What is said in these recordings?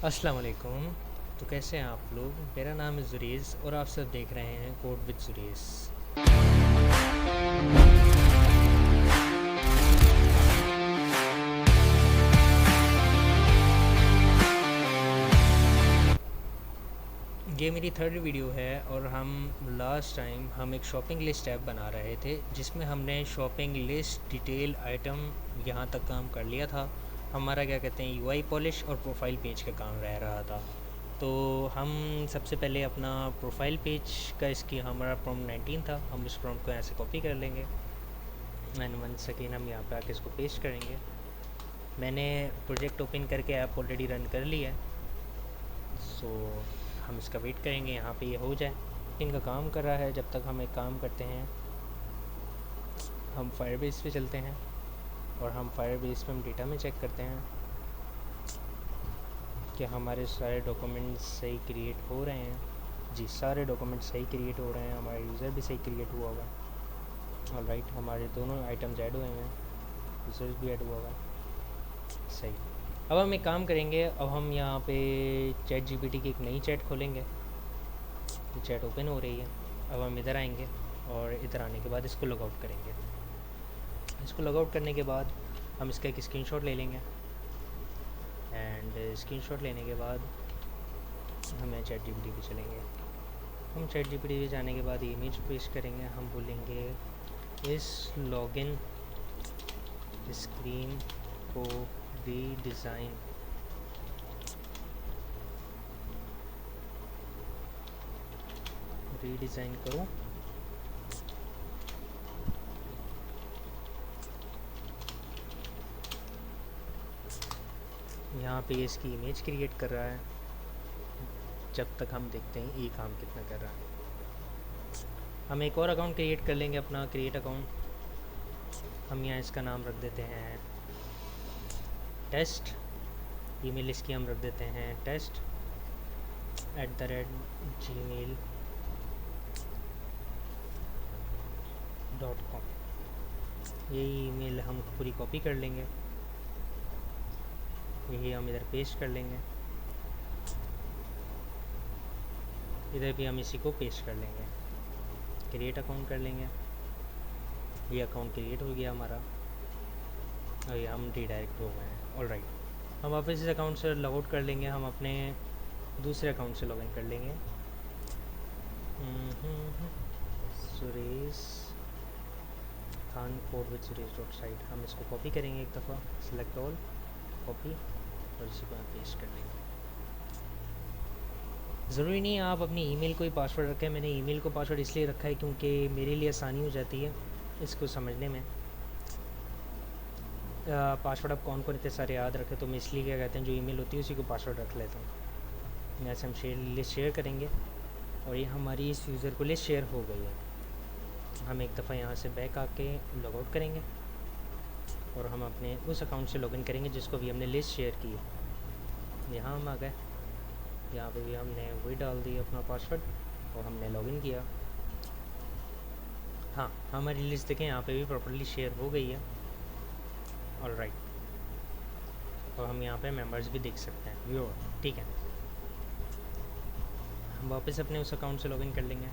अस्सलाम वालेकुम। तो कैसे हैं आप लोग? मेरा नाम है जुरेज़ और आप सब देख रहे हैं कोड विद जुरेज़। ये मेरी थर्ड वीडियो है और लास्ट टाइम हम एक शॉपिंग लिस्ट ऐप बना रहे थे जिसमें हमने शॉपिंग लिस्ट डिटेल आइटम यहाँ तक काम कर लिया था। हमारा क्या कहते हैं यूआई पॉलिश और प्रोफाइल पेज का काम रह रहा था। तो हम सबसे पहले अपना प्रोफाइल पेज का इसकी हमारा प्रॉम्प्ट 19 था, हम उस प्रॉम्प्ट को यहाँ से कॉपी कर लेंगे एंड वन सेकेंड हम यहाँ पे आके इसको पेस्ट करेंगे। मैंने प्रोजेक्ट ओपन करके ऐप ऑलरेडी रन कर लिया है, सो हम इसका वेट करेंगे यहाँ पे ये हो जाए। इनका काम कर रहा है, जब तक हम एक काम करते हैं हम फायरबेस पे चलते हैं और हम फायरबेस पे हम डेटा में चेक करते हैं कि हमारे सारे डॉक्यूमेंट्स सही क्रिएट हो रहे हैं। जी, सारे डॉक्यूमेंट्स सही क्रिएट हो रहे हैं, हमारा यूज़र भी सही क्रिएट हुआ होगा। ऑलराइट, हमारे दोनों आइटम्स ऐड हुए हैं, यूज़र्स भी ऐड हुआ होगा। सही। अब हम एक काम करेंगे, अब हम यहाँ पे चैट जीपीटी की एक नई चैट खोलेंगे। ये चैट ओपन हो रही है। अब हम इधर आएंगे और इधर आने के बाद इसको लॉग आउट करेंगे। इसको लॉग आउट करने के बाद हम इसका एक स्क्रीनशॉट ले लेंगे एंड स्क्रीनशॉट लेने के बाद हमें चैट जीपीटी पे चलेंगे। हम चैट जीपीटी पे जाने के बाद इमेज पेस्ट करेंगे। हम बोलेंगे इस लॉगिन स्क्रीन को रीडिज़ाइन करो। यहाँ पे इसकी इमेज क्रिएट कर रहा है, जब तक हम देखते हैं ये काम कितना कर रहा है। हम एक और अकाउंट क्रिएट कर लेंगे, अपना क्रिएट अकाउंट। हम यहाँ इसका नाम रख देते हैं टेस्ट। ईमेल इसकी हम रख देते हैं test@gmail.com। यही ईमेल हम पूरी कॉपी कर लेंगे, यही हम इधर पेस्ट कर लेंगे, इधर भी हम इसी को पेस्ट कर लेंगे। क्रिएट अकाउंट कर लेंगे, ये अकाउंट क्रिएट हो गया हमारा और ये हम रीडायरेक्ट हो गए हैं। ऑलराइट, हम वापस इस अकाउंट से लॉग आउट कर लेंगे, हम अपने दूसरे अकाउंट से लॉगिन कर लेंगे। Suresh Khan code with Suresh dot site. हम इसको कॉपी करेंगे एक दफ़ा, सिलेक्ट ऑल, कॉपी, और इसी को हम पेस्ट कर लेंगे। ज़रूरी नहीं है आप अपनी ईमेल को ही पासवर्ड रखें। मैंने ईमेल को पासवर्ड इसलिए रखा है क्योंकि मेरे लिए आसानी हो जाती है इसको समझने में। पासवर्ड आप कौन कौन इतने सारे याद रखें, तो मैं इसलिए क्या कहते हैं जो ईमेल होती है उसी को पासवर्ड रख लेता हूँ। यहाँ से हम लिस्ट शेयर करेंगे और ये हमारी इस यूज़र को लिस्ट शेयर हो गई है। हम एक दफ़ा यहाँ से बैक आके लॉग आउट करेंगे और हम अपने उस अकाउंट से लॉगिन करेंगे जिसको भी हमने लिस्ट शेयर की है। यहाँ हम आ गए, यहाँ पे भी हमने वही डाल दी अपना पासवर्ड और हमने लॉगिन किया। हाँ, हमारी लिस्ट देखें यहाँ पे भी प्रॉपर्ली शेयर हो गई है। ऑलराइट, और हम यहाँ पे मेंबर्स भी देख सकते हैं, व्यूअर। ठीक है, हम वापस अपने उस अकाउंट से लॉगिन कर लेंगे।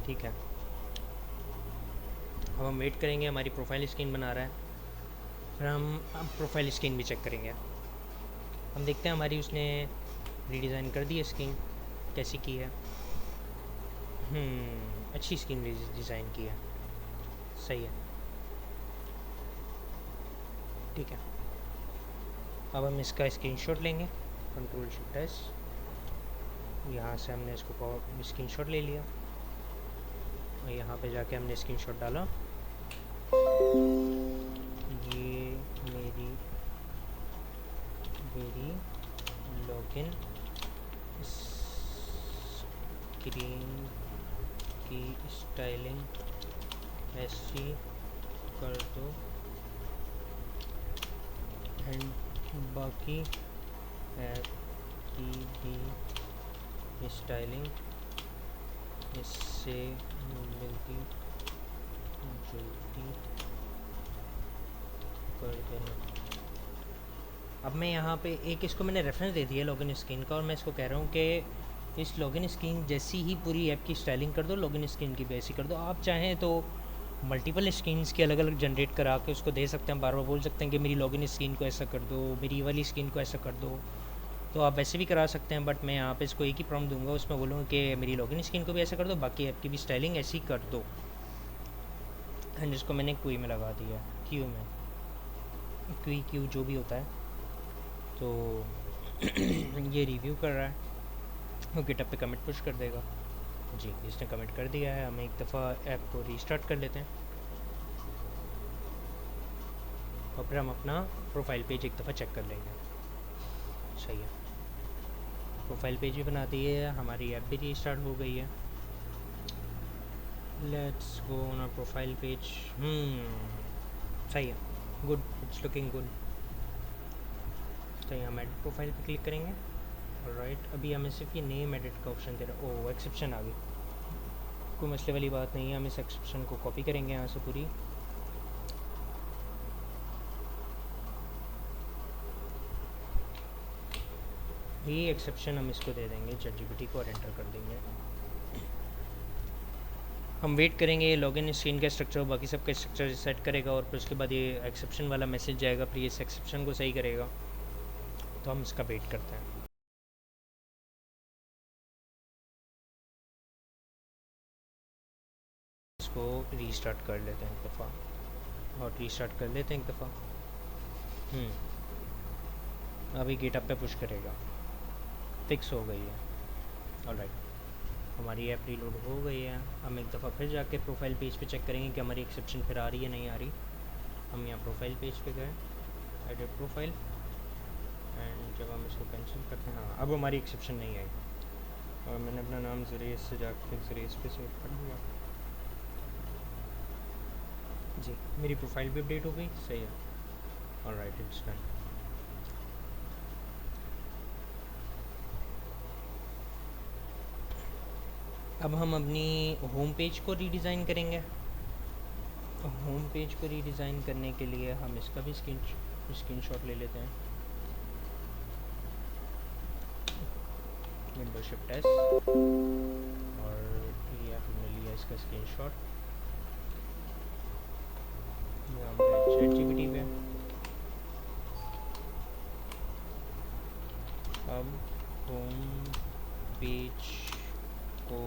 ठीक है, अब हम वेट करेंगे, हमारी प्रोफाइल स्क्रीन बना रहा है, फिर हम अब प्रोफाइल स्क्रीन भी चेक करेंगे। हम देखते हैं हमारी उसने रीडिज़ाइन कर दी है स्क्रीन, कैसी की है। अच्छी स्क्रीन डिज़ाइन की है, सही है। ठीक है, अब हम इसका स्क्रीनशॉट लेंगे, Ctrl+Shift+S। यहाँ से हमने इसको स्क्रीनशॉट ले लिया और यहाँ पे जाके हमने स्क्रीनशॉट डाला। ये मेरी लॉगिन स्क्रीन की स्टाइलिंग ऐसी कर दो एंड बाकी ऐप की भी स्टाइलिंग इस से जल्दी जल्दी कर देना। अब मैं यहाँ पे एक इसको मैंने रेफरेंस दे दिया लॉगिन स्क्रीन का, और मैं इसको कह रहा हूँ कि इस लॉगिन स्क्रीन जैसी ही पूरी ऐप की स्टाइलिंग कर दो, लॉगिन स्क्रीन की भी ऐसी कर दो। आप चाहें तो मल्टीपल स्क्रीन्स की अलग अलग जनरेट करा के उसको दे सकते हैं, बार बार बोल सकते हैं कि मेरी लॉगिन स्क्रीन को ऐसा कर दो, मेरी वाली स्क्रीन को ऐसा कर दो, तो आप वैसे भी करा सकते हैं। बट मैं यहाँ पे इसको एक ही प्रॉम्प्ट दूंगा, उसमें बोलूँगा कि मेरी लॉगिन स्क्रीन को भी ऐसा कर दो, बाकी ऐप की भी स्टाइलिंग ऐसी कर दो। एंड इसको मैंने क्यू में लगा दिया, क्यू में क्यू जो भी होता है। तो ये रिव्यू कर रहा है, वो गिटहब पे कमेंट पुश कर देगा। जी, इसने कमेंट कर दिया है। हम एक दफ़ा ऐप को रीस्टार्ट कर लेते हैं और फिर हम अपना प्रोफाइल पेज एक दफ़ा चेक कर लेंगे। सही है, प्रोफाइल पेज भी बना दिए है, हमारी ऐप भी रीस्टार्ट हो गई है। Let's go on our profile page. सही है, गुड, इट्स लुकिंग गुड। तो हम एडिट प्रोफाइल पे क्लिक करेंगे। राइट, अभी हमें सिर्फ ये नेम एडिट का ऑप्शन दे रहा है। ओह, एक्सेप्शन आ गई, कोई मसले वाली बात नहीं है। हम इस एक्सेप्शन को कॉपी करेंगे यहाँ से पूरी। ये एक्सेप्शन हम इसको दे देंगे ChatGPT को और एंटर कर देंगे। हम वेट करेंगे लॉगिन स्क्रीन का स्ट्रक्चर और बाकी सब का स्ट्रक्चर सेट करेगा, और फिर उसके बाद ये एक्सेप्शन वाला मैसेज जाएगा, फिर इस एक्सेप्शन को सही करेगा। तो हम इसका वेट करते हैं। इसको रीस्टार्ट कर लेते हैं एक दफ़ा, और रीस्टार्ट कर लेते हैं एक दफ़ा। अभी गिटहब पे पुश करेगा, फिक्स हो गई है। ऑलराइट, हमारी ऐप रीलोड हो गई है। हम एक दफ़ा फिर जाके प्रोफाइल पेज पे चेक करेंगे कि हमारी एक्सेप्शन फिर आ रही है नहीं आ रही। हम यहाँ प्रोफाइल पेज पे गए, एडिट प्रोफाइल, एंड जब हम इसको कैंसिल करते हैं, हाँ अब हमारी एक्सेप्शन नहीं आई। और मैंने अपना नाम ज़रिए से जाके ज़रिए पे सेव कर दिया। जी, मेरी प्रोफाइल भी अपडेट हो गई। सही है, ऑलराइट, इट्स डन। अब हम अपनी होम पेज को रीडिज़ाइन करेंगे। होम पेज को रीडिज़ाइन करने के लिए हम इसका भी स्क्रीनशॉट ले लेते हैं। विंडो शिफ्ट एस, और ये हमने लिया इसका स्क्रीनशॉट। हम ChatGPT पे अब होम पेज को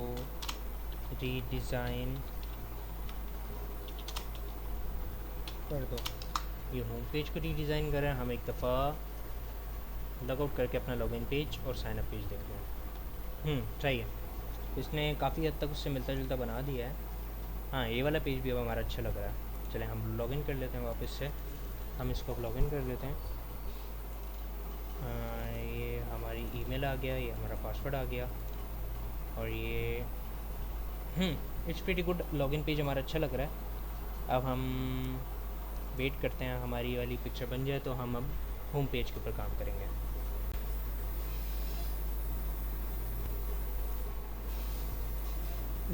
रीडिज़ाइन कर दो। ये होम पेज को रीडिज़ाइन कर रहे हैं। हम एक दफ़ा लॉगआउट करके अपना लॉगिन पेज और साइन अप पेज देखते हैं। सही है, इसने काफ़ी हद तक उससे मिलता जुलता बना दिया है। हाँ, ये वाला पेज भी अब हमारा अच्छा लग रहा है। चलें हम लॉगिन कर लेते हैं वापस से। हम इसको अब लॉगिन कर लेते हैं। ये हमारी ईमेल आ गया, ये हमारा पासवर्ड आ गया, और ये it's pretty good. Login page हमारा अच्छा लग रहा है। अब हम वेट करते हैं हमारी वाली पिक्चर बन जाए, तो हम अब होम पेज के ऊपर काम करेंगे।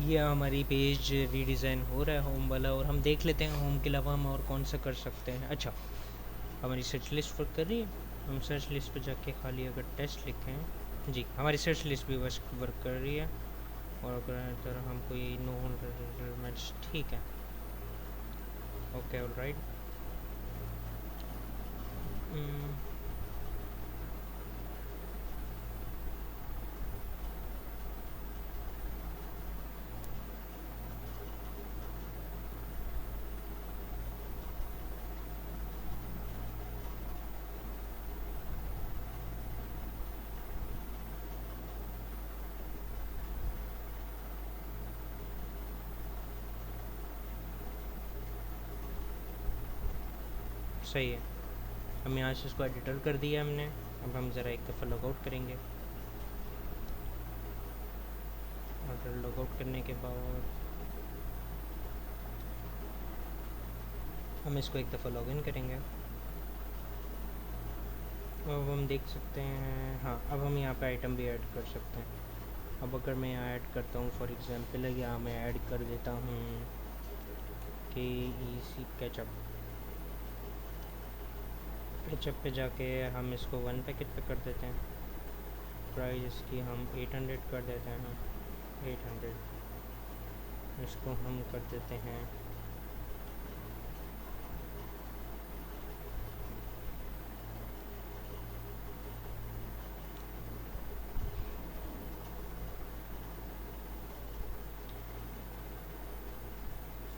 ये हमारी पेज रीडिज़ाइन हो रहा है होम वाला, और हम देख लेते हैं होम के अलावा हम और कौन सा कर सकते हैं। अच्छा, हमारी सर्च लिस्ट वर्क कर रही है। हम सर्च लिस्ट पर जाके खाली अगर टेस्ट लिखें, जी हमारी सर्च लिस्ट भी वर्क कर रही है। और अगर हम कोई नो मैच, ठीक है, ओके, ऑलराइट। सही है, हम यहाँ से इसको एडिटर कर दिया हमने। अब हम ज़रा एक दफ़ा लॉगआउट करेंगे, और लॉगआउट करने के बाद हम इसको एक दफ़ा लॉगिन करेंगे। अब हम देख सकते हैं, हाँ अब हम यहाँ पे आइटम भी ऐड कर सकते हैं। अब अगर मैं यहाँ ऐड करता हूँ, फॉर एग्ज़ाम्पल यहाँ मैं ऐड कर देता हूँ KEC केचप। केचप पे जाके हम इसको 1 पैकेट पे कर देते हैं। प्राइस इसकी हम 800 कर देते हैं, 800। इसको हम कर देते हैं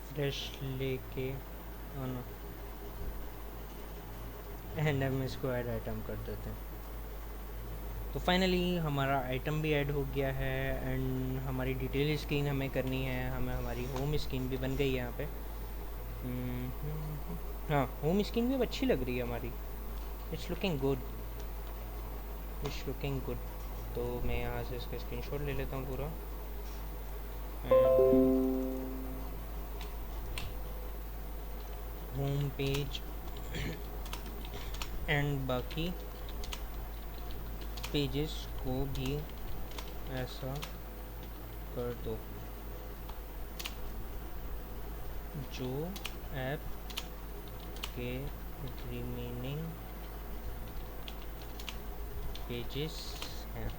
फ्रेश लेके आना, एंड हम इसको ऐड आइटम कर देते हैं। तो फाइनली हमारा आइटम भी ऐड हो गया है एंड हमारी डिटेल स्क्रीन हमें करनी है, हमें हमारी होम स्क्रीन भी बन गई है यहाँ पे। हाँ, होम स्क्रीन भी अब अच्छी लग रही है हमारी। It's looking good, it's looking good. तो मैं यहाँ से इसका स्क्रीनशॉट ले लेता हूँ पूरा। होम पेज एंड बाकी पेजेस को भी ऐसा कर दो जो ऐप के रिमेनिंग पेजेस हैं।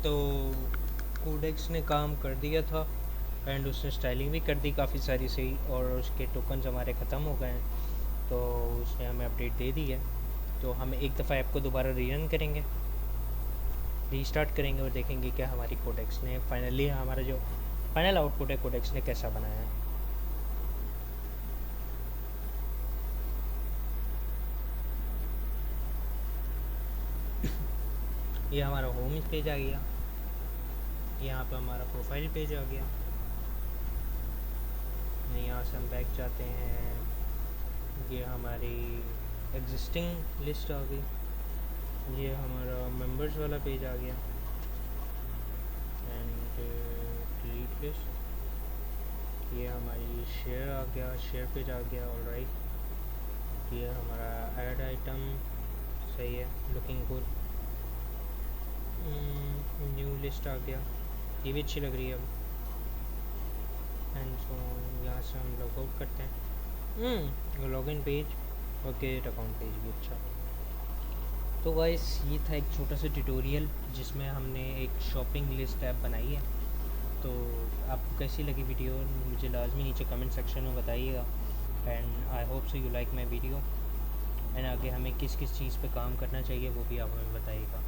तो कोडेक्स ने काम कर दिया था एंड उसने स्टाइलिंग भी कर दी काफ़ी सारी सही, और उसके टोकन्स हमारे ख़त्म हो गए हैं, तो उसने हमें अपडेट दे दी है। तो हम एक दफ़ा ऐप को दोबारा रीरन करेंगे, रीस्टार्ट करेंगे और देखेंगे क्या हमारी कोडेक्स ने फाइनली हमारा जो फाइनल आउटपुट है कोडेक्स ने कैसा बनाया है। ये हमारा होम पेज आ गया, यहाँ पे हमारा प्रोफाइल पेज आ गया। यहाँ से हम बैक जाते हैं, ये हमारी एग्जिस्टिंग लिस्ट आ गई, ये हमारा मेंबर्स वाला पेज आ गया एंड डिलीट लिस्ट, ये हमारी शेयर आ गया, शेयर पेज आ गया। ऑलराइट, ये हमारा ऐड आइटम सही है, लुकिंग गुड। न्यू लिस्ट आ गया, ये भी अच्छी लग रही है अब। एंड सो यहाँ से हम लॉग आउट करते हैं, लॉगिन पेज और क्रिएट अकाउंट पेज भी अच्छा। तो गाइस ये था एक छोटा सा ट्यूटोरियल जिसमें हमने एक शॉपिंग लिस्ट ऐप बनाई है। तो आपको कैसी लगी वीडियो मुझे लाजमी नीचे कमेंट सेक्शन में बताइएगा and I hope so you like my video, and आगे हमें किस किस चीज़ पे काम करना चाहिए वो भी आप हमें बताइएगा।